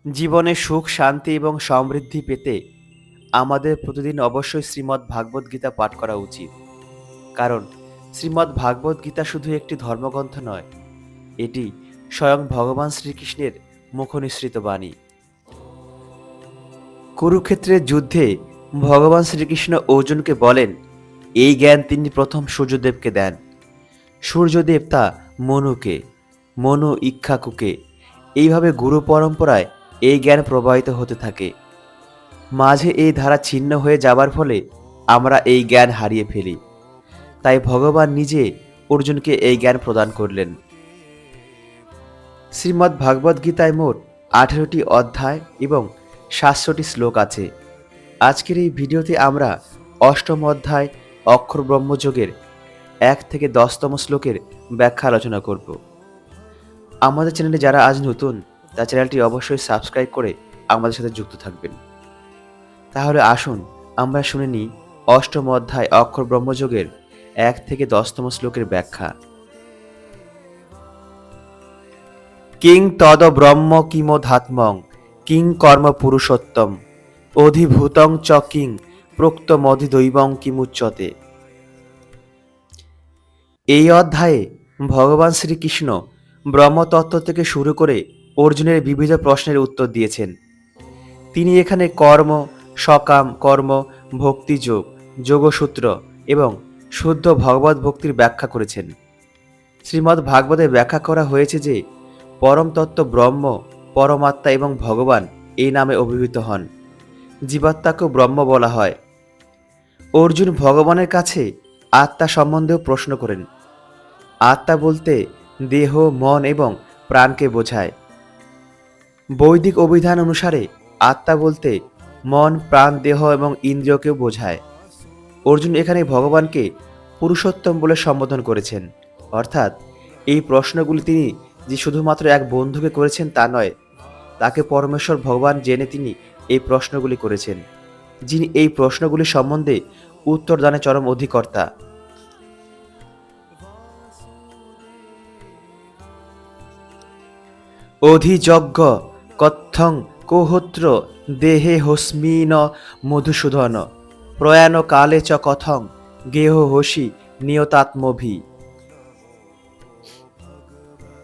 জীবনে সুখ, শান্তি এবং সমৃদ্ধি পেতে আমাদের প্রতিদিন অবশ্যই শ্রীমদ্ ভাগবত গীতা পাঠ করা উচিত। কারণ শ্রীমদ্ ভাগবত গীতা শুধু একটি ধর্মগ্রন্থ নয়, এটি স্বয়ং ভগবান শ্রীকৃষ্ণের মুখনিসৃত বাণী। কুরুক্ষেত্রের যুদ্ধে ভগবান শ্রীকৃষ্ণ অর্জুনকে বলেন, এই জ্ঞান তিনি প্রথম সূর্যদেবকে দেন। সূর্যদেব তা মনুকে, মনু ইক্ষ্বাকুকে। এইভাবে গুরু পরম্পরায় এই জ্ঞান প্রবাহিত হতে থাকে। মাঝে এই ধারা ছিন্ন হয়ে যাবার ফলে আমরা এই জ্ঞান হারিয়ে ফেলি। তাই ভগবান নিজে অর্জুনকে এই জ্ঞান প্রদান করলেন। শ্রীমদ্ ভাগবত গীতায় মোট 18টি অধ্যায় এবং 700টি শ্লোক আছে। আজকের এই ভিডিওতে আমরা অষ্টম অধ্যায় অক্ষর ব্রহ্মযোগের 1 থেকে 10তম শ্লোকের ব্যাখ্যা আলোচনা করব। আমাদের চ্যানেলে যারা আজ নতুন, তার চ্যানেলটি অবশ্যই সাবস্ক্রাইব করে আমাদের সাথে যুক্ত থাকবেন। তাহলে আসুন আমরা শুনে নিই অষ্টম অধ্যায় অক্ষর ব্রহ্মযোগের 1 থেকে 10তম শ্লোকের ব্যাখ্যা। কিং তদ ব্রহ্ম কিমোধাত্মং কিং কর্ম পুরুষোত্তম অধিভূতং চ কিং প্রোক্তমধিদৈবং কিমুচ্যতে। এই অধ্যায়ে ভগবান শ্রীকৃষ্ণ ব্রহ্মতত্ত্ব থেকে শুরু করে অর্জুনের বিবিধ প্রশ্নের উত্তর দিয়েছেন। তিনি এখানে কর্ম, সকাম কর্ম, ভক্তিযোগ, যোগসূত্র এবং শুদ্ধ ভগবত ভক্তির ব্যাখ্যা করেছেন। শ্রীমদ্ ভাগবতে ব্যাখ্যা করা হয়েছে যে পরম তত্ত্ব ব্রহ্ম, পরমাত্মা এবং ভগবান এই নামে অভিহিত হন। জীবাত্মাকেও ব্রহ্ম বলা হয়। অর্জুন ভগবানের কাছে আত্মা সম্বন্ধেও প্রশ্ন করেন। আত্মা বলতে দেহ, মন এবং প্রাণকে বোঝায়। বৈদিক অভিধান অনুসারে আত্মা বলতে মন, প্রাণ, দেহ এবং ইন্দ্রিয়কেও বোঝায়। অর্জুন এখানে ভগবানকে পুরুষোত্তম বলে সম্বোধন করেছেন। অর্থাৎ এই প্রশ্নগুলি তিনি যে শুধুমাত্র এক বন্ধুকে করেছেন তা নয়, তাকে পরমেশ্বর ভগবান জেনে তিনি এই প্রশ্নগুলি করেছেন, যিনি এই প্রশ্নগুলি সম্বন্ধে উত্তরদানে চরম অধিকর্তা। অধিযজ্ঞ কথং কোহত্র দেহে হস্মিন মধুসূদন প্রয়াণ কালে চ কথং গেহ হসি নিয়তাত্মভি।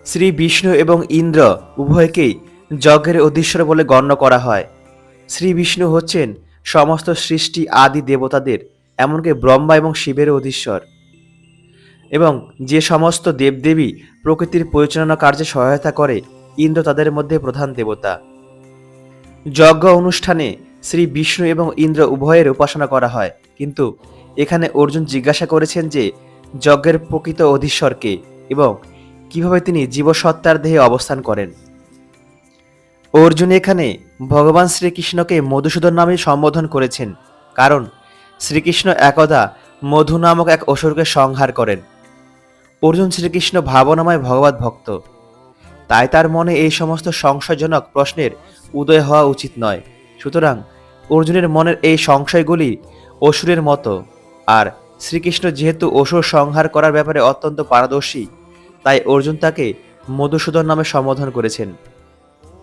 শ্রী বিষ্ণু এবং ইন্দ্র উভয়কেই যজ্ঞের অধীশ্বর বলে গণ্য করা হয়। শ্রী বিষ্ণু হচ্ছেন সমস্ত সৃষ্টি আদি দেবতাদের, এমনকি ব্রহ্মা এবং শিবের অধীশ্বর, এবং যে সমস্ত দেবদেবী প্রকৃতির পরিচালনা কার্যে সহায়তা করে, ইন্দ্র তাদের মধ্যে প্রধান দেবতা। যজ্ঞ অনুষ্ঠানে শ্রী বিষ্ণু এবং ইন্দ্র উভয়ের উপাসনা করা হয়, কিন্তু এখানে অর্জুন জিজ্ঞাসা করেছেন যে যজ্ঞের প্রকৃত অধীশ্বরকে এবং কিভাবে তিনি জীবসত্তার দেহে অবস্থান করেন। অর্জুন এখানে ভগবান শ্রীকৃষ্ণকে মধুসূদন নামে সম্বোধন করেছেন, কারণ শ্রীকৃষ্ণ একদা মধু নামক এক অসুরকে সংহার করেন। অর্জুন শ্রীকৃষ্ণ ভাবনাময় ভগবত ভক্ত, তাই তার মনে এই সমস্ত সংশয়জনক প্রশ্নের উদয় হওয়া উচিত নয়। সুতরাং অর্জুনের মনের এই সংশয়গুলি অসুরের মতো, আর শ্রীকৃষ্ণ যেহেতু অসুর সংহার করার ব্যাপারে অত্যন্ত পারদর্শী, তাই অর্জুন তাকে মধুসূদন নামে সম্বোধন করেছেন,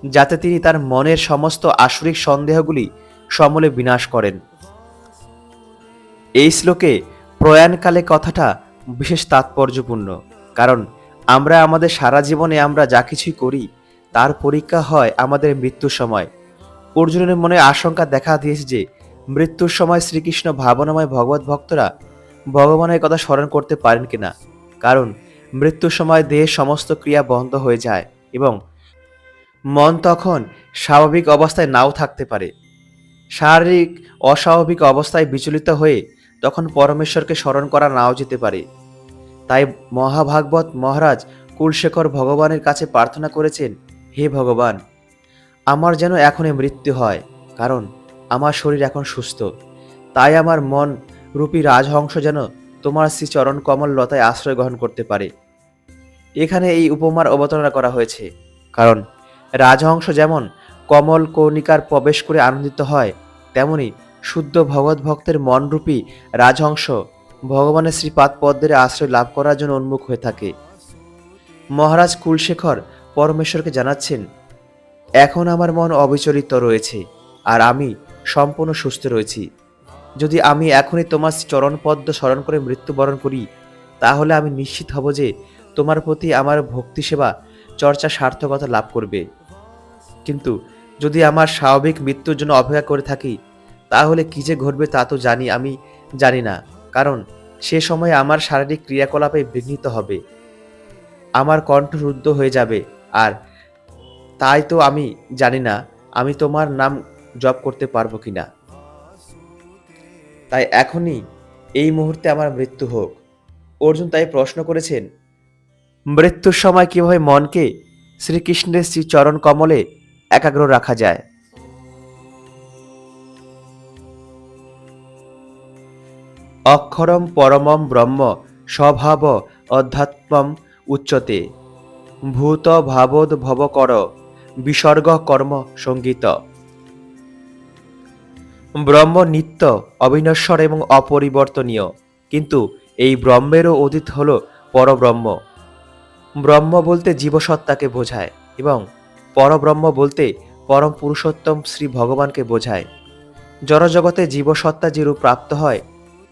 যাতে তিনি তার মনের সমস্ত আসরিক সন্দেহগুলি সমূলে বিনাশ করেন। এই শ্লোকে প্রয়াণকালে কথাটা বিশেষ তাৎপর্যপূর্ণ, কারণ আমরা আমাদের সারা জীবনে আমরা যা কিছুই করি তার পরীক্ষা হয় আমাদের মৃত্যুর সময়। অর্জুনের মনে আশঙ্কা দেখা দিয়েছে যে মৃত্যুর সময় শ্রীকৃষ্ণ ভাবনাময় ভগবত ভক্তরা ভগবানের কথা স্মরণ করতে পারেন কিনা, কারণ মৃত্যুর সময় দেহের সমস্ত ক্রিয়া বন্ধ হয়ে যায় এবং মন তখন স্বাভাবিক অবস্থায় নাও থাকতে পারে। শারীরিক অস্বাভাবিক অবস্থায় বিচলিত হয়ে তখন পরমেশ্বরকে স্মরণ করা নাও যেতে পারে। তাই মহাভাগবত মহারাজ কুলশেখর ভগবানের কাছে প্রার্থনা করেছেন, হে ভগবান, আমার যেন এখনই মৃত্যু হয়, কারণ আমার শরীর এখন সুস্থ। তাই আমার মন রূপী রাজহংস যেন তোমার শ্রীচরণ কমল লতায় আশ্রয় গ্রহণ করতে পারে। এখানে এই উপমার অবতারণা করা হয়েছে, কারণ রাজহংস যেমন কমল কর্ণিকার প্রবেশ করে আনন্দিত হয়, তেমনি শুদ্ধ ভগবত ভক্তের মনরূপী রাজহংস ভগবানের শ্রীপাদ পদ্মের আশ্রয় লাভ করার জন্য উন্মুখ হয়ে থাকে। মহারাজ কুলশেখর পরমেশ্বরকে জানাচ্ছেন, এখন আমার মন অবিচলিত রয়েছে, আর আমি সম্পূর্ণ সুস্থ রয়েছি। যদি আমি এখনই তোমার চরণপদ্ম স্মরণ করে মৃত্যুবরণ করি, তাহলে আমি নিশ্চিত হব যে তোমার প্রতি আমার ভক্তি সেবা চর্চা সার্থকতা লাভ করবে। কিন্তু যদি আমার স্বাভাবিক মৃত্যুর জন্য অপেক্ষা করে থাকি, তাহলে কি যে ঘটবে তা তো আমি জানি না। কারণ সে সময় আমার শারীরিক ক্রিয়াকলাপে বিঘ্নিত হবে, আমার কণ্ঠ রুদ্ধ হয়ে যাবে, আর তাই তো আমি জানি না আমি তোমার নাম জপ করতে পারবো কিনা। তাই এখনই এই মুহূর্তে আমার মৃত্যু হোক। অর্জুন তাই প্রশ্ন করেছেন, মৃত্যুর সময় কিভাবে মনকে শ্রীকৃষ্ণের শ্রী চরণ কমলে একাগ্র রাখা যায়। অক্ষরম পরমম ব্রহ্ম স্বভাব অধ্যাত্মম উচ্যতে ভূত ভাবোদ ভবকর বিসর্গ কর্ম সঙ্গীত। ব্রহ্ম নিত্য, অবিনশ্বর এবং অপরিবর্তনীয়, কিন্তু এই ব্রহ্মেরও অতীত হল পরব্রহ্ম। ব্রহ্ম বলতে জীবসত্তাকে বোঝায় এবং পরব্রহ্ম বলতে পরম পুরুষোত্তম শ্রী ভগবানকে বোঝায়। জড়জগতে জীবসত্তা যে রূপ প্রাপ্ত হয়,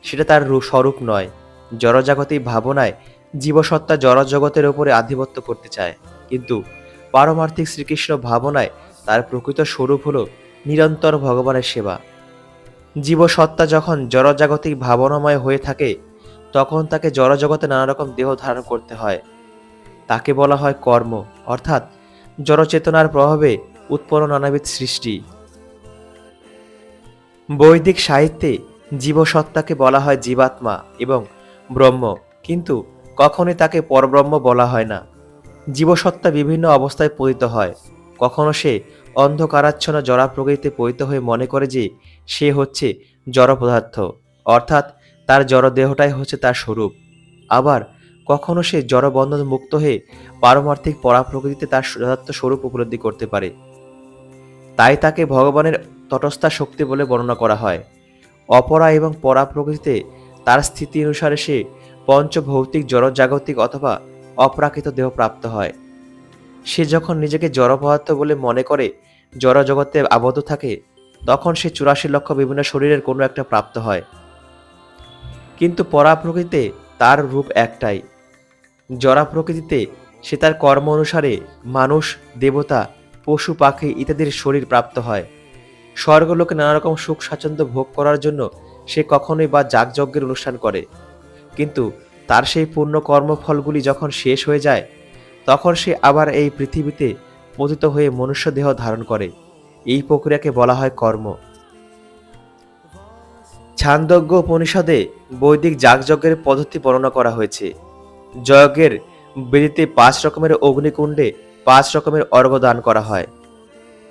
সেটা তার স্বরূপ নয়। জড়জাগতিক ভাবনায় জীবসত্তা জড়জগতের উপরে আধিপত্য করতে চায়, কিন্তু পারমার্থিক শ্রীকৃষ্ণ ভাবনায় তার প্রকৃত স্বরূপ হল নিরন্তর ভগবানের সেবা। জীবসত্তা যখন জড়জাগতিক ভাবনাময় হয়ে থাকে, তখন তাকে জড়জগতে নানা রকম দেহ ধারণ করতে হয়। তাকে বলা হয় কর্ম, অর্থাৎ জড়চেতনার প্রভাবে উৎপন্ন নানাবিধ সৃষ্টি। বৈদিক সাহিত্যে জীবসত্তাকে বলা হয় জীবাত্মা এবং ব্রহ্ম, কিন্তু কখনোই তাকে পরব্রহ্ম বলা হয় না। জীবসত্তা বিভিন্ন অবস্থায় পতিত হয়। কখনো সে অন্ধকারাচ্ছন্ন জড়া প্রকৃতিতে পতিত হয়ে মনে করে যে সে হচ্ছে জড় পদার্থ, অর্থাৎ তার জড় দেহটাই হচ্ছে তার স্বরূপ। আবার কখনো সে জড়বন্ধন মুক্ত হয়ে পারমার্থিক পরা প্রকৃতিতে তার যথার্থ স্বরূপ উপলব্ধি করতে পারে। তাই তাকে ভগবানের তটস্থা শক্তি বলে বর্ণনা করা হয়। অপরা এবং পরা প্রকৃতিতে তার স্থিতি অনুসারে সে পঞ্চভৌতিক জড়জাগতিক অথবা অপ্রাকৃত দেহ প্রাপ্ত হয়। সে যখন নিজেকে জড় পদার্থ বলে মনে করে জড় জগতে আবদ্ধ থাকে, তখন সে 84 লক্ষ বিভিন্ন শরীরের কোনো একটা প্রাপ্ত হয়। কিন্তু পরা প্রকৃতিতে তার রূপ একটাই। জড়া প্রকৃতিতে সে তার কর্ম অনুসারে মানুষ, দেবতা, পশু পাখি ইত্যাদির শরীর প্রাপ্ত হয়। স্বর্গলোকে নানা রকম সুখ স্বাচ্ছন্দ্য ভোগ করার জন্য সে কখনোই বা যাগযজ্ঞের অনুষ্ঠান করে, কিন্তু তার সেই পূর্ণ কর্মফলগুলি যখন শেষ হয়ে যায়, তখন সে আবার এই পৃথিবীতে পতিত হয়ে মনুষ্য দেহ ধারণ করে। এই প্রক্রিয়াকে বলা হয় কর্ম। ছান্দোগ্য উপনিষদে বৈদিক যাগযজ্ঞের পদ্ধতি বর্ণনা করা হয়েছে। যজ্ঞের বেদিতে 5 রকমের অগ্নিকুণ্ডে 5 রকমের অর্ঘ্য দান করা হয়।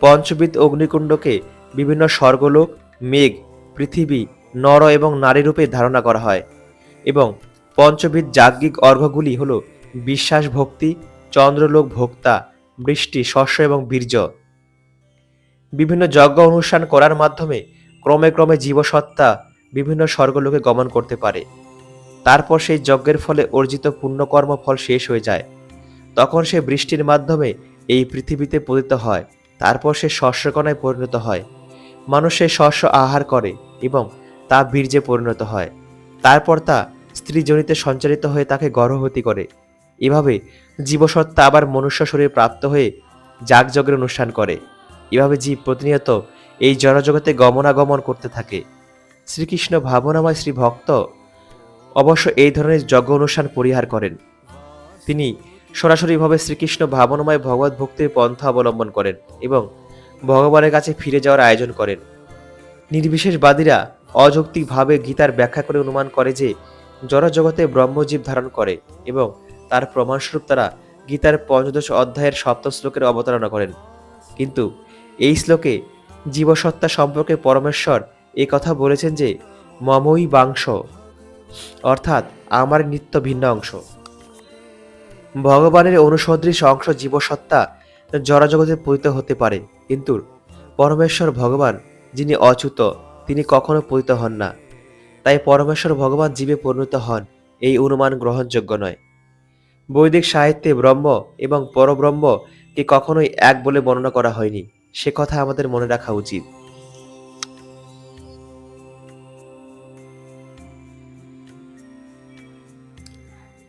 পঞ্চবিধ অগ্নিকুণ্ডকে বিভিন্ন স্বর্গলোক, মেঘ, পৃথিবী, নর এবং নারী রূপে ধারণা করা হয় এবং পঞ্চবিধ যাজ্ঞিক অর্ঘ্যগুলি হল বিশ্বাস ভক্তি, চন্দ্রলোক ভোক্তা, বৃষ্টি, শস্য এবং বীর্য। বিভিন্ন যজ্ঞ অনুষ্ঠান করার মাধ্যমে ক্রমে ক্রমে জীবসত্তা বিভিন্ন স্বর্গলোকে গমন করতে পারে। তারপর সেই যজ্ঞের ফলে অর্জিত পুণ্যকর্ম ফল শেষ হয়ে যায়, তখন সে বৃষ্টির মাধ্যমে এই পৃথিবীতে পতিত হয়। তারপর সে শস্যকণায় পরিণত হয়। মানুষ সেই শস্য আহার করে এবং তা বীর্যে পরিণত হয়। তারপর তা স্ত্রীজনিতে সঞ্চারিত হয়ে তাকে গর্ভবতী করে। এভাবে জীবসত্তা আবার মনুষ্য শরীর প্রাপ্ত হয়ে যাগযজ্ঞের অনুষ্ঠান করে। এভাবে জীব প্রতিনিয়ত এই জড়জগতে গমনাগমন করতে থাকে। শ্রীকৃষ্ণ ভাবনাময় শ্রী ভক্ত অবশ্য এই ধরনের যজ্ঞ অনুষ্ঠান পরিহার করেন। তিনি সরাসরিভাবে শ্রীকৃষ্ণ ভাবনাময় ভগবত ভক্তির পন্থা অবলম্বন করেন এবং ভগবানের কাছে ফিরে যাওয়ার আয়োজন করেন। নির্বিশেষবাদীরা অযৌক্তিকভাবে গীতার ব্যাখ্যা করে অনুমান করে যে জড়জগতে ব্রহ্মজীব ধারণ করে এবং তার প্রমাণস্বরূপ তারা গীতার 15 অধ্যায়ের 7 শ্লোকের অবতারণা করেন। কিন্তু এই শ্লোকে জীবসত্তা সম্পর্কে পরমেশ্বর এই কথা বলেছেন যে মমই বাংশ, অর্থাৎ আমার নিত্য ভিন্ন অংশ। ভগবানের অনুসদৃশ অংশ জীবসত্তা জড়জগতে পতিত হতে পারে, কিন্তু পরমেশ্বর ভগবান যিনি অচ্যুত, তিনি কখনো পতিত হন না। তাই পরমেশ্বর ভগবান জীবে পরিণত হন, এই অনুমান গ্রহণযোগ্য নয়। বৈদিক সাহিত্যে ব্রহ্ম এবং পরব্রহ্ম কে কখনোই এক বলে বর্ণনা করা হয়নি, সে কথা আমাদের মনে রাখা উচিত।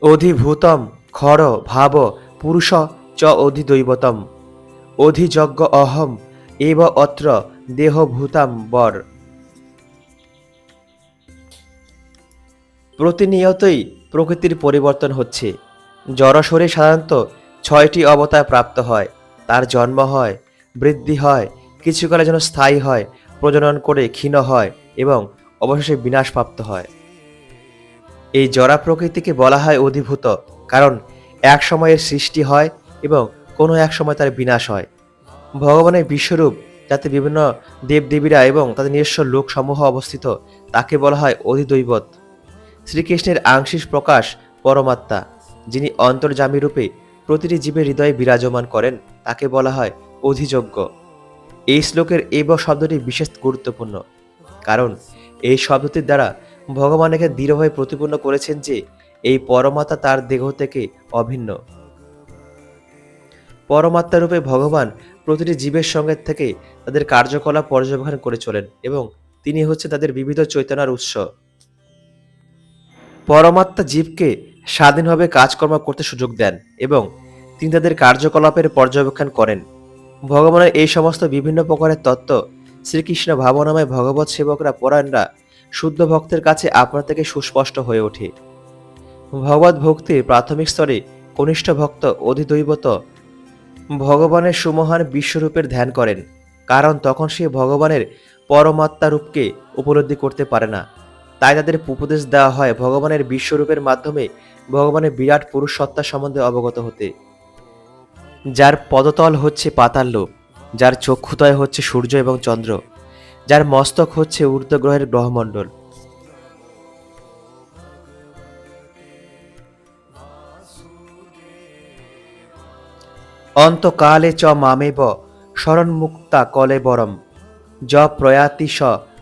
অধিভূতম খর ভাব পুরুষ চ অধিদৈবতম অধিযজ্ঞ অহম এব অত্র দেহভূতাম বর। প্রতিনিয়তই প্রকৃতির পরিবর্তন হচ্ছে। জড়শরীর সাধারণত 6টি অবতার প্রাপ্ত হয়, তার জন্ম হয়, বৃদ্ধি হয়, কিছুকালের জন্য স্থায়ী হয়, প্রজনন করে ক্ষীণ হয় এবং অবশেষে বিনাশপ্রাপ্ত হয়। এই জড়া প্রকৃতিকে বলা হয় অধিভূত, কারণ এক সময়ের সৃষ্টি হয় এবং কোনো এক সময় তার বিনাশ হয়। ভগবানের বিশ্বরূপ, যাতে বিভিন্ন দেবদেবীরা এবং তাদের নিজস্ব লোকসমূহ অবস্থিত, তাকে বলা হয় অধিদৈবত। শ্রীকৃষ্ণের আংশিক প্রকাশ পরমাত্মা, যিনি অন্তর্যামী রূপে প্রতিটি জীবের হৃদয়ে বিরাজমান করেন, তাকে বলা হয় অধিযজ্ঞ। এই শ্লোকের এব শব্দটি বিশেষ গুরুত্বপূর্ণ, কারণ এই শব্দটির দ্বারা ভগবান একে দৃঢ়ভাবে প্রতিপন্ন করেছেন যে এই পরমাত্মা তার দেহ থেকে অভিন্ন। পরমাত্মা রূপে ভগবান প্রতিটি জীবের সঙ্গে থেকে তাদের কার্যকলাপ পর্যবেক্ষণ করে চলেন এবং তিনি হচ্ছে তাদের বিবিধ চৈতন্যের উৎস। পরমাত্মা জীবকে স্বাধীনভাবে কাজকর্ম করতে সুযোগ দেন এবং তিনি তাদের কার্যকলাপের পর্যবেক্ষণ করেন। ভগবানের এই সমস্ত বিভিন্ন প্রকারের তত্ত্ব শ্রীকৃষ্ণ ভাবনাময় ভগবৎ সেবকরা পরায়ণরা শুদ্ধ ভক্তের কাছে আপনা থেকে সুস্পষ্ট হয়ে ওঠে। ভগবত ভক্তির প্রাথমিক স্তরে কনিষ্ঠ ভক্ত অধিদৈবত ভগবানের সুমহান বিশ্বরূপের ধ্যান করেন, কারণ তখন সে ভগবানের পরমাত্মা রূপকে উপলব্ধি করতে পারে না। তাই তাদের উপদেশ দেওয়া হয় ভগবানের বিশ্বরূপের মাধ্যমে ভগবানের বিরাট পুরুষ সত্তা সম্বন্ধে অবগত হতে, যার পদতল হচ্ছে পাতাল লোক, যার চক্ষুতয় হচ্ছে সূর্য এবং চন্দ্র, যার মস্তক হচ্ছে ঊর্ধ্বগ্রহের গ্রহমণ্ডল। অন্তকালে চ মামেব শরণমুক্তা কলেবরম য প্রয়াতি স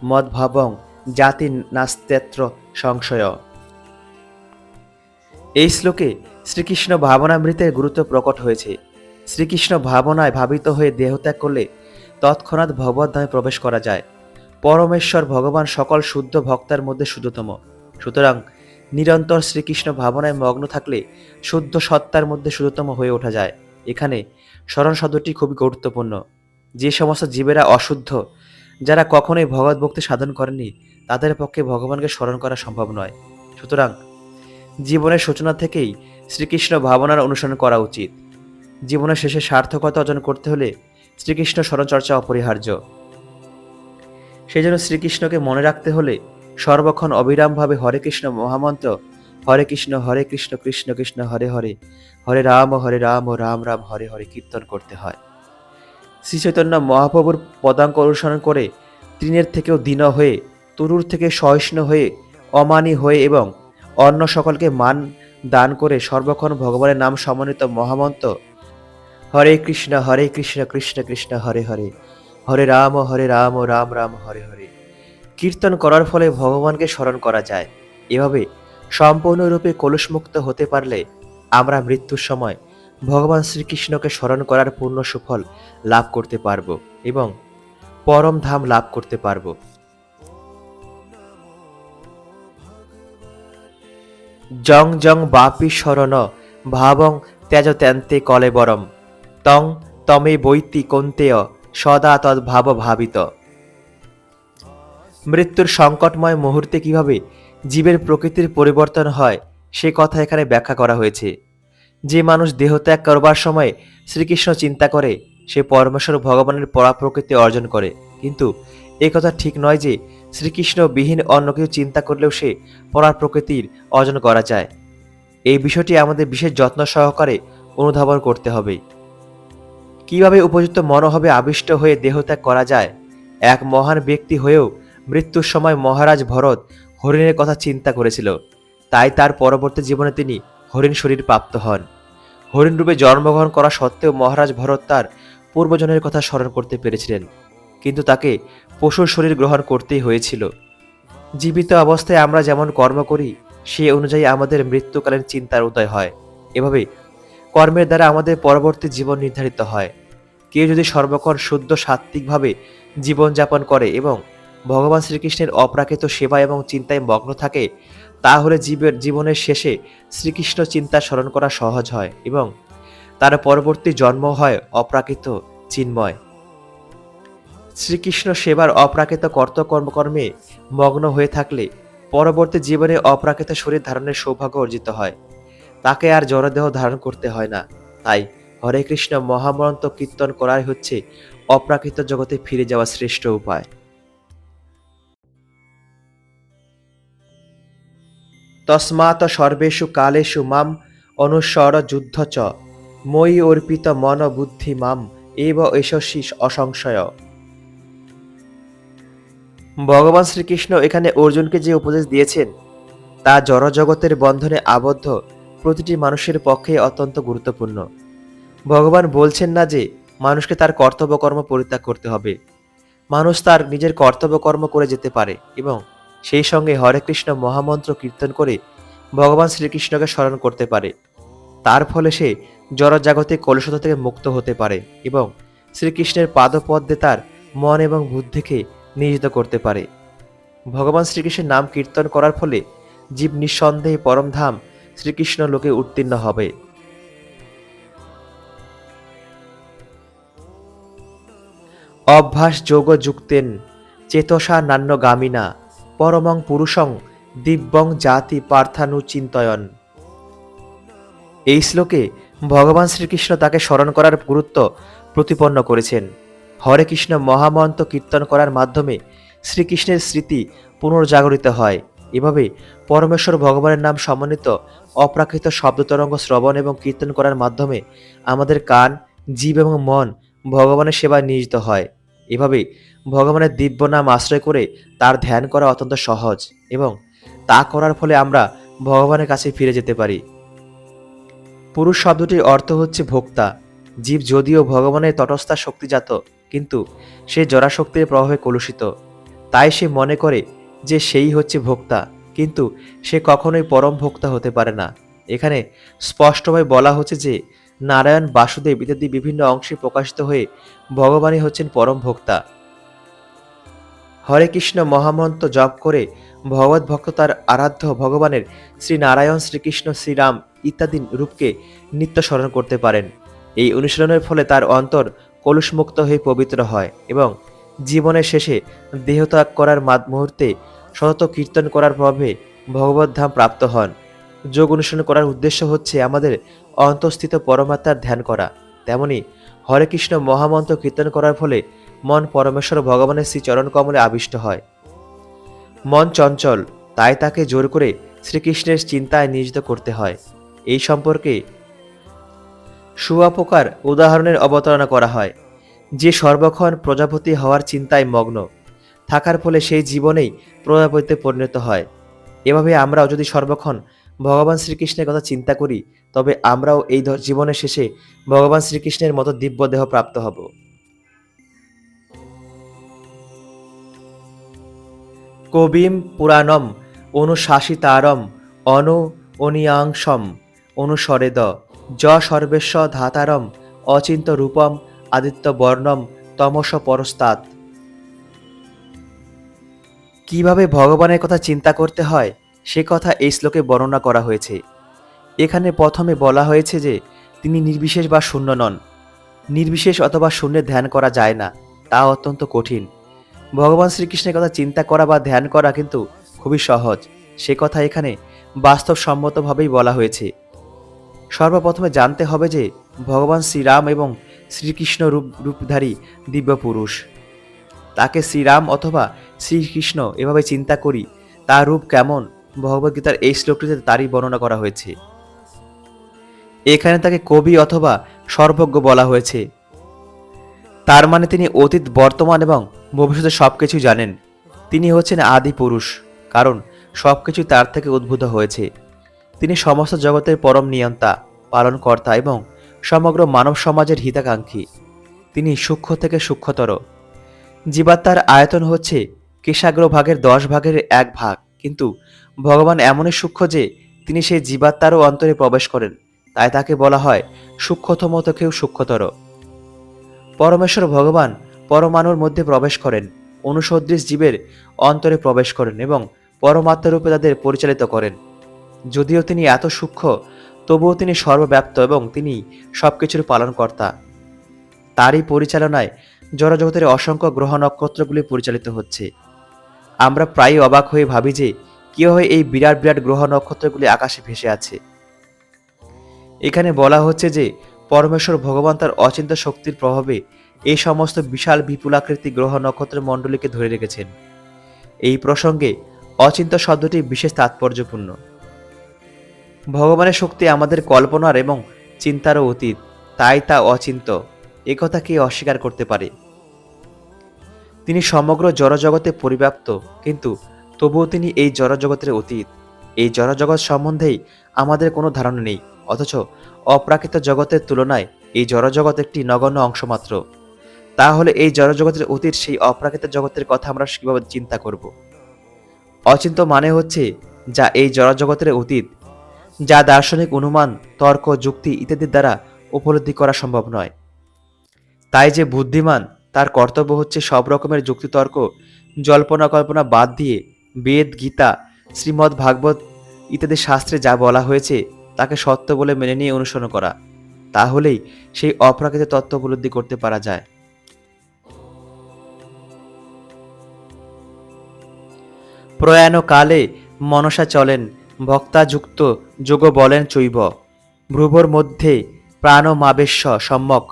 মদ্ভাবং জাতি নাস্তেত্র সংশয়। এই শ্লোকে শ্রীকৃষ্ণ ভাবনামৃতের গুরুত্ব প্রকট হয়েছে। শ্রীকৃষ্ণ ভাবনায় ভাবিত হয়ে দেহত্যাগ করলে তৎক্ষণাৎ ভগবদ্ধামে প্রবেশ করা যায়। পরমেশ্বর ভগবান সকল শুদ্ধ ভক্তের মধ্যে শুদ্ধতম। সুতরাং নিরন্তর শ্রীকৃষ্ণ ভাবনায় মগ্ন থাকলে শুদ্ধ সত্তার মধ্যে শুদ্ধতম হয়ে ওঠা যায়। এখানে স্মরণ শব্দটি খুবই গুরুত্বপূর্ণ। যে সমস্ত জীবেরা অশুদ্ধ, যারা কখনোই ভগবত ভক্তি সাধন করেনি, তাদের পক্ষে ভগবানকে স্মরণ করা সম্ভব নয়। সুতরাং জীবনের সূচনা থেকেই শ্রীকৃষ্ণ ভাবনার অনুসরণ করা উচিত। জীবনের শেষে সার্থকতা অর্জন করতে হলে শ্রীকৃষ্ণ স্মরণচর্চা অপরিহার্য। সেই জন্য শ্রীকৃষ্ণকে মনে রাখতে হলে সর্বক্ষণ অবিরামভাবে হরে কৃষ্ণ মহামন্ত্র হরে কৃষ্ণ কৃষ্ণ কৃষ্ণ হরে হরে হরে রাম রাম রাম হরে হরে কীর্তন করতে হয়। শ্রী চৈতন্য মহাপ্রভুর পদাঙ্ক অনুসরণ করে তৃণের থেকেও দীন হয়ে, তরুর থেকে সহিষ্ণু হয়ে, অমানী হয়ে এবং অন্য সকলকে মান দান করে সর্বক্ষণ ভগবানের নাম সমন্বিত মহামন্ত্র হরে কৃষ্ণ কৃষ্ণ কৃষ্ণ হরে হরে হরে রাম রাম রাম হরে হরে কীর্তন করার ফলে ভগবানকে স্মরণ করা যায়। এভাবে সম্পূর্ণরূপে কলুষমুক্ত হতে পারলে আমরা মৃত্যুর সময় ভগবান শ্রীকৃষ্ণকে স্মরণ করার পূর্ণ সুফল লাভ করতে পারব এবং পরম ধাম লাভ করতে পারব। জং জং বাপি শরণ ভাবং ত্যাজ ত্যান্তে কলেবরম তং তমে বৈতি কন্তেয় সদা তদ্ভাব ভাবিত। মৃত্যুর সংকটময় মুহূর্তে কিভাবে জীবের প্রকৃতির পরিবর্তন হয় সে কথা এখানে ব্যাখ্যা করা হয়েছে। যে মানুষ দেহত্যাগ করবার সময় শ্রীকৃষ্ণ চিন্তা করে সে পরমেশ্বর ভগবানের পরাপ্রকৃতি অর্জন করে, কিন্তু এ কথা ঠিক নয় যে শ্রীকৃষ্ণ বিহীন অন্য কিছু চিন্তা করলেও সে পরাপ্রকৃতির অর্জন করা যায়। এই বিষয়টি আমাদের বিশেষ যত্ন সহকারে অনুধাবন করতে হবে। কিভাবে উপযুক্ত মনোভাবে আবিষ্ট হয়ে দেহত্যাগ করা যায়? এক মহান ব্যক্তি হয়েও মৃত্যুর সময় মহারাজ ভরত হরিণের কথা চিন্তা করেছিল, তাই তার পরবর্তী জীবনে তিনি হরিণ শরীর প্রাপ্ত হন। হরিণ রূপে জন্মগ্রহণ করা সত্ত্বেও মহারাজ ভরত তার পূর্বজনের কথা স্মরণ করতে পেরেছিলেন, কিন্তু তাকে পশুর শরীর গ্রহণ করতেই হয়েছিল। জীবিত অবস্থায় আমরা যেমন কর্ম করি সে অনুযায়ী আমাদের মৃত্যুকালীন চিন্তার উদয় হয়। এভাবে কর্মের দ্বারা আমাদের পরবর্তী জীবন নির্ধারিত হয়। কেউ যদি সর্বক্ষণ শুদ্ধ সাত্ত্বিকভাবে জীবনযাপন করে এবং ভগবান শ্রীকৃষ্ণের অপ্রাকৃত সেবা এবং চিন্তায় মগ্ন থাকে, তাহলে জীবনের শেষে শ্রীকৃষ্ণ চিন্তা স্মরণ করা সহজ হয় এবং তার পরবর্তী জন্ম হয় অপ্রাকৃত চিন্ময়। শ্রীকৃষ্ণ সেবার অপ্রাকৃত কর্মে মগ্ন হয়ে থাকলে পরবর্তী জীবনে অপ্রাকৃত শরীর ধারণের সৌভাগ্য অর্জিত হয়। তাকে আর জড়দেহ ধারণ করতে হয় না। তাই হরে কৃষ্ণ মহামন্ত্র কীর্তন করাই হচ্ছে অপ্রাকৃত জগতে ফিরে যাওয়া শ্রেষ্ঠ উপায়। তস্মাৎ সর্বেষু কালেষু মাম অনুসর যুদ্ধ চ মই অর্পিত মন বুদ্ধি মাম এব যশস্বী অসংশয়। ভগবান শ্রীকৃষ্ণ এখানে অর্জুনকে যে উপদেশ দিয়েছেন তা জড়জগতের বন্ধনে আবদ্ধ প্রতিটি মানুষের পক্ষে অত্যন্ত গুরুত্বপূর্ণ। ভগবান বলছেন না যে মানুষকে তার কর্তব্যকর্ম পরিত্যাগ করতে হবে। মানুষ তার নিজের কর্তব্যকর্ম করে যেতে পারে এবং সেই সঙ্গে হরে কৃষ্ণ মহামন্ত্র কীর্তন করে ভগবান শ্রীকৃষ্ণকে স্মরণ করতে পারে। তার ফলে সে জড়জাগতিক কলুষতা থেকে মুক্ত হতে পারে এবং শ্রীকৃষ্ণের পাদপদ্মে তার মন এবং বুদ্ধিকে নিয়োজিত করতে পারে। ভগবান শ্রীকৃষ্ণের নাম কীর্তন করার ফলে জীব নিঃসন্দেহে পরমধাম শ্রীকৃষ্ণ লোকে উত্তীর্ণ হবে। অভ্যাস যোগ যুক্তেন চেতসা নান্যগামিনা পরমং পুরুষং দিব্যং জাতি পার্থানুচিন্তয়ন। এই শ্লোকে ভগবান শ্রীকৃষ্ণ তাকে স্মরণ করার গুরুত্ব প্রতিপন্ন করেছেন। হরে কৃষ্ণ মহামন্ত্র কীর্তন করার মাধ্যমে শ্রীকৃষ্ণের স্মৃতি পুনর্জাগরিত হয়। এভাবে পরমেশ্বর ভগবানের নাম সমন্বিত অপ্রাকৃত শব্দতরঙ্গ শ্রবণ এবং কীর্তন করার মাধ্যমে আমাদের কান, জীব এবং মন ভগবানের সেবায় নিয়োজিত হয়। এভাবে ভগবানের দিব্য নাম আশ্রয় করে তার ধ্যান করা অত্যন্ত সহজ এবং তা করার ফলে আমরা ভগবানের কাছে ফিরে যেতে পারি। পুরুষ শব্দটির অর্থ হচ্ছে ভোক্তা। জীব যদিও ভগবানের তটস্থা শক্তিজাত, কিন্তু সে জড়াশক্তির প্রভাবে কলুষিত। তাই সে মনে করে যে সেই হচ্ছে ভোক্তা, কিন্তু সে কখনোই পরম ভোক্তা হতে পারে না। এখানে স্পষ্টভাবে বলা হচ্ছে যে নারায়ণ, বাসুদেব ইত্যাদি বিভিন্ন অংশে প্রকাশিত হয়ে ভগবানই হচ্ছেন পরম ভোক্তা। হরে কৃষ্ণ মহামন্ত্র জপ করে ভগবত ভক্ত তার আরাধ্য ভগবানের শ্রী নারায়ণ, শ্রীকৃষ্ণ, শ্রীরাম ইত্যাদি রূপকে নিত্য স্মরণ করতে পারেন। এই অনুশীলনের ফলে তার অন্তর কলুষমুক্ত হয়ে পবিত্র হয় এবং জীবনের শেষে দেহত্যাগ করার মুহূর্তে সতত কীর্তন করার প্রভাবে ভগবত ধাম প্রাপ্ত হন। যোগ অনুশীলন করার উদ্দেশ্য হচ্ছে আমাদের অন্তঃস্থিত পরমাত্মার ধ্যান করা। তেমনি হরে কৃষ্ণ মহামন্ত্র কীর্তন করার ফলে মন পরমেশ্বর ভগবানের শ্রী চরণ কমলে আবিষ্ট হয়। মন চঞ্চল, তাই তাকে জোর করে শ্রীকৃষ্ণের চিন্তায় নিয়োজিত করতে হয়। এই সম্পর্কে শুয়াপোকার উদাহরণের অবতারণা করা হয়, যে সর্বক্ষণ প্রজাপতি হওয়ার চিন্তায় মগ্ন থাকার ফলে সেই জীবনেই প্রজাপতিতে পরিণত হয়। এভাবে আমরাও যদি সর্বক্ষণ ভগবান শ্রীকৃষ্ণের কথা চিন্তা করি, তবে আমরাও এই জীবনের শেষে ভগবান শ্রীকৃষ্ণের মতো দিব্য দেহ প্রাপ্ত হব। কবিম পুরাণম অনুশাসিতারম অনিয়াংশম অনুসরেদ য সর্বেশ্ব ধাতারম অচিন্ত রূপম আদিত্য বর্ণম তমস পরস্তাৎ। কিভাবে ভগবানের কথা চিন্তা করতে হয় সে কথা এই শ্লোকে বর্ণনা করা হয়েছে। এখানে প্রথমে বলা হয়েছে যে তিনি নির্বিশেষ বা শূন্য নন। নির্বিশেষ অথবা শূন্যের ধ্যান করা যায় না, তা অত্যন্ত কঠিন। ভগবান শ্রীকৃষ্ণের কথা চিন্তা করা বা ধ্যান করা কিন্তু খুবই সহজ, সে কথা এখানে বাস্তবসম্মতভাবেই বলা হয়েছে। সর্বপ্রথমে জানতে হবে যে ভগবান শ্রীরাম এবং শ্রীকৃষ্ণ রূপধারী দিব্য পুরুষ। তাকে শ্রীরাম অথবা শ্রীকৃষ্ণ এভাবে চিন্তা করি, তার রূপ কেমন ভগবদ্গীতার এই শ্লোকটিতে তারই বর্ণনা করা হয়েছে। এখানে তাকে কবি অথবা সর্বজ্ঞ বলা হয়েছে। তার মানে তিনি অতীত, বর্তমান এবং ভবিষ্যতে সবকিছু জানেন। তিনি হচ্ছেন আদি পুরুষ, কারণ সবকিছু তার থেকে উদ্ভূত হয়েছে। তিনি সমস্ত জগতের পরম নিয়ন্তা, পালনকর্তা এবং সমগ্র মানব সমাজের হিতাকাঙ্ক্ষী। তিনি সূক্ষ্ম থেকে সূক্ষ্মতর। জীবাত্মার আয়তন হচ্ছে কেশাগ্রভাগের 10 ভাগের 1 ভাগ, কিন্তু ভগবান এমনই সূক্ষ্ম যে তিনি সেই জীবাত্মারও অন্তরে প্রবেশ করেন। তাই তাকে বলা হয় সূক্ষ্মতম থেকেও সূক্ষ্মতর। পরমেশ্বর ভগবান পরমাণুর মধ্যে প্রবেশ করেন, অনুসদৃশ জীবের অন্তরে প্রবেশ করেন এবং পরমাত্মারূপে তাদের পরিচালিত করেন। যদিও তিনি এত সূক্ষ্ম, তবুও তিনি সর্বব্যাপ্ত এবং তিনি সবকিছুর পালনকর্তা। তারই পরিচালনায় জড়জগতের অসংখ্য গ্রহ নক্ষত্রগুলি পরিচালিত হচ্ছে। আমরা প্রায়ই অবাক হয়ে ভাবি যে কিভাবে এই বিরাট বিরাট গ্রহ নক্ষত্রগুলি আকাশে ভেসে আছে। এখানে বলা হচ্ছে যে পরমেশ্বর ভগবান তার অচিন্ত্য শক্তির প্রভাবে এই সমস্ত বিশাল বিপুলাকৃতি গ্রহ নক্ষত্র মণ্ডলীকে ধরে রেখেছেন। এই প্রসঙ্গে অচিন্ত্য শব্দটি বিশেষ তাৎপর্যপূর্ণ। ভগবানের শক্তি আমাদের কল্পনার এবং চিন্তারও অতীত, তাই তা অচিন্ত্য। একথা কে অস্বীকার করতে পারে? তিনি সমগ্র জড়জগতে পরিব্যাপ্ত, কিন্তু তবুও তিনি এই জড়জগতের অতীত। এই জড়জগৎ সম্বন্ধেই আমাদের কোনো ধারণা নেই, অথচ অপ্রাকৃত জগতের তুলনায় এই জড়জগৎ একটি নগণ্য অংশ মাত্র। তাহলে এই জড়জগতের অতীত সেই অপ্রাকৃত জগতের কথা আমরা কিভাবে চিন্তা করব? অচিন্ত্য মানে হচ্ছে যা এই জড়জগতের অতীত, যা দার্শনিক অনুমান, তর্ক, যুক্তি ইত্যাদির দ্বারা উপলব্ধি করা সম্ভব নয়। তাই যে বুদ্ধিমান তার কর্তব্য হচ্ছে সব রকমের যুক্তিতর্ক, জল্পনা কল্পনা বাদ দিয়ে বেদ, গীতা, শ্রীমদ্ ভাগবত ইত্যাদি শাস্ত্রে যা বলা হয়েছে তাকে সত্য বলে মেনে নিয়ে অনুসরণ করা। তাহলেই সেই অপ্রাকৃত তত্ত্ব উপলব্ধি করতে পারা যায়। প্রয়াণ কালে মনসা চলেন, ভক্তাযুক্ত যোগ বলেন চৈব, ভ্রুভোর মধ্যে প্রাণমাবেশ্য সম্যক,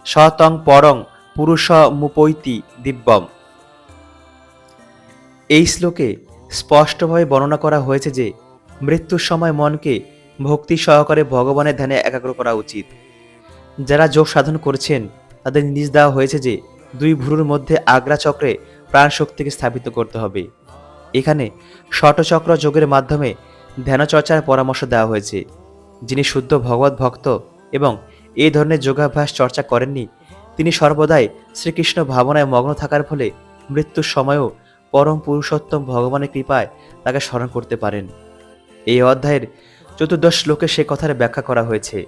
সতং পরং পুরুষ মুপৈতি দিব্যম। এই শ্লোকে স্পষ্টভাবে বর্ণনা করা হয়েছে যে মৃত্যুর সময় মনকে ভক্তি সহকারে ভগবানের ধ্যানে একাগ্র করা উচিত। যারা যোগ সাধন করছেন তাদের নির্দেশ দেওয়া হয়েছে যে দুই ভ্রুর মধ্যে আগ্রা চক্রে প্রাণ শক্তিকে স্থাপিত করতে হবে। এখানে ষটচক্র যোগের মাধ্যমে ধ্যানচর্চার পরামর্শ দেওয়া হয়েছে। যিনি শুদ্ধ ভগবত ভক্ত এবং এই ধরনের যোগাভ্যাস চর্চা করেননি, তিনি সর্বদাই শ্রীকৃষ্ণ ভাবনায় মগ্ন থাকার ফলে মৃত্যুর সময়ও পরম পুরুষোত্তম ভগবানের কৃপায় তাকে স্মরণ করতে পারেন। এই অধ্যায়ের 14 শ্লোকে সে কথার ব্যাখ্যা করা হয়েছে।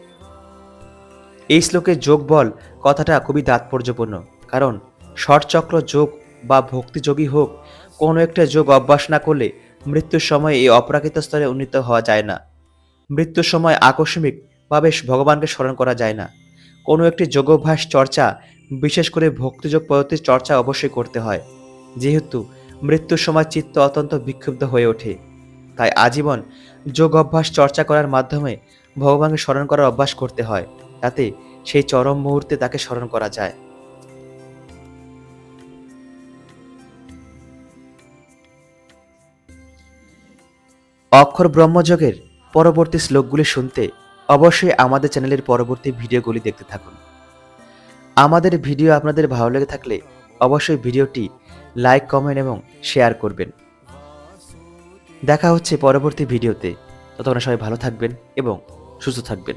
এই শ্লোকে যোগ বল কথাটা খুবই তাৎপর্যপূর্ণ, কারণ ষটচক্র যোগ বা ভক্তিযোগী হোক, কোনো একটা যোগ অভ্যাস না করলে মৃত্যুর সময় এই অপ্রাকৃত স্তরে উন্নীত হওয়া যায় না। মৃত্যুর সময় আকস্মিকভাবে ভগবানকে স্মরণ করা যায় না। কোনো একটি যোগাভ্যাস চর্চা, বিশেষ করে ভক্তিযোগ পদ্ধতির চর্চা অবশ্যই করতে হয়, যেহেতু মৃত্যুর সময় চিত্ত অত্যন্ত বিক্ষুব্ধ হয়ে ওঠে। তাই আজীবন যোগ অভ্যাস চর্চা করার মাধ্যমে ভগবানকে স্মরণ করার অভ্যাস করতে হয়, যাতে সেই চরম মুহূর্তে তাকে স্মরণ করা যায়। অক্ষর ব্রহ্মযোগের পরবর্তী শ্লোকগুলি শুনতে অবশ্যই আমাদের চ্যানেলের পরবর্তী ভিডিওগুলি দেখতে থাকুন। আমাদের ভিডিও আপনাদের ভালো লেগে থাকলে অবশ্যই ভিডিওটি লাইক, কমেন্ট এবং শেয়ার করবেন। দেখা হচ্ছে পরবর্তী ভিডিওতে। ততক্ষণ সবাই ভালো থাকবেন এবং সুস্থ থাকবেন।